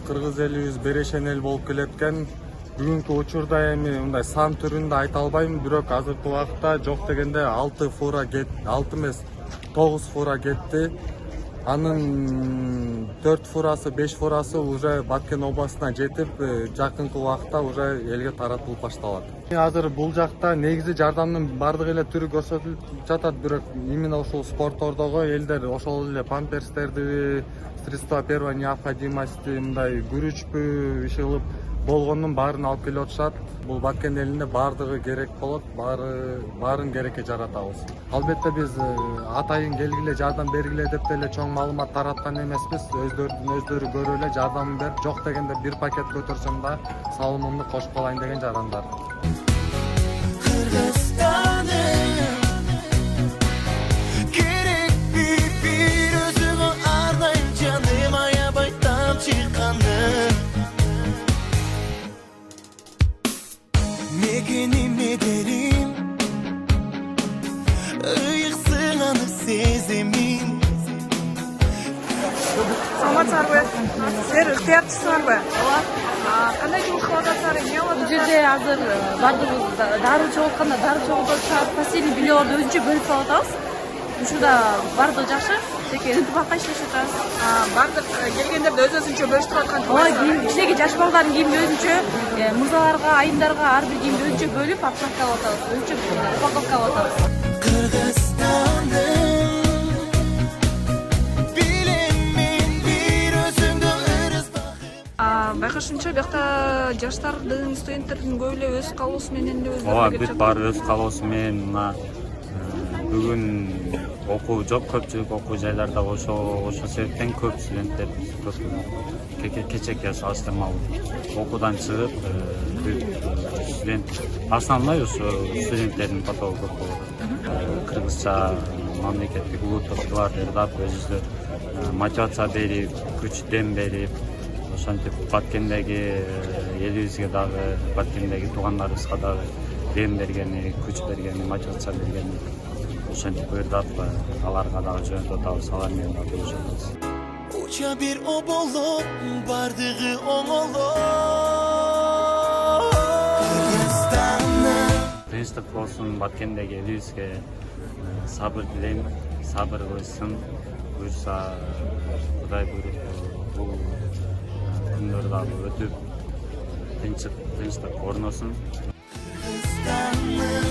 Кыргыз элибиз берешен эл болуп келеткен. Бүгүнкү учурда эми мындай сан түрүндө айта албайм, бирок азыркы убакта жок дегенде 6 фура 6 эмес 9 фура кетти. Анын 4 фурасы 5 фурасы уже Баткен областына жетип, жакынкы убакта уже элге таратылып башталат. Азыр бул жакта негизи жардамдын бардык эле түрү көрсөтүлүп жатат, бирок именно ушул спортордогу элдер ошол эле памперстерди, средства первой необходимости, мындай күрүчпү, иши болгондун баарын алып келип атышат. Бул Баткен элинде бардыгы керек болот, баарын керекке жаратабыз. Албетте биз атайын келгиле, жардам бергиле деп деле чоң маалымат тараткан эмеспиз. Өздөрү көрүп эле жардам берип, жок дегенде бир пакет көтөрсөм да салымымды кошуп калайын деген жарандар. Megenim ederim ıyıksın anı sezemin. Саламатсыздарбы? Силер ыктыярчысыңарбы? Ооба. Кандай жумуш кылып атасыздар? Эмне кылып атасыздар? Бул жерде азыр бардыгыбыз дары чогултканда дары чогултуп последний бельеварды өзүнчө бөлүп алып атабыз. Ушурда бардыгы жакшы, теке ынтымакка иштешип атабыз. Бардык келгендерди өзүнчө бөлүштүрүп аткан Ооба, кичинекей жаш балдардын кийимин өзүнчө, мырзаларга, айымдарга ар бир кийимди өзүнчө бөлүп упаковкалап атабыз. Өзүнчө упаковкалап атабыз. Байкашымча бияқта жаштардын, студенттердин көп эле өз каалоосу менен эле Ооба, бүт баары өз каалоосу менен мына бүгүн окуу жок, көпчүлүк окуу жайларда ошол себептен көп студенттер кечээкке салыштырмалуу окуудан чыгып, студент основной ушу студенттердин потогу көп болот. Кыргызча мамлекеттик улуттук тилар ырдап, өзүбүздөр мотивация берип, күч дем берип, ошентип Баткендеги элибизге дагы, Баткендеги туугандарыбызга дагы дем бергени, күч бергени, мотивация бергени, ошентип ырдап аларга дагы жөнөтүп атабыз, алар менен дагы көрүшүп атабыз. Uça bir o bolup bardığı oğulu Тынчтык болсун, Баткендеги элибизге сабыр тилейм, сабыр кылышсын, буюрса Кудай буйруп бул күндөр дагы өтүп, тынчтык орносун. Kırgızistan'ın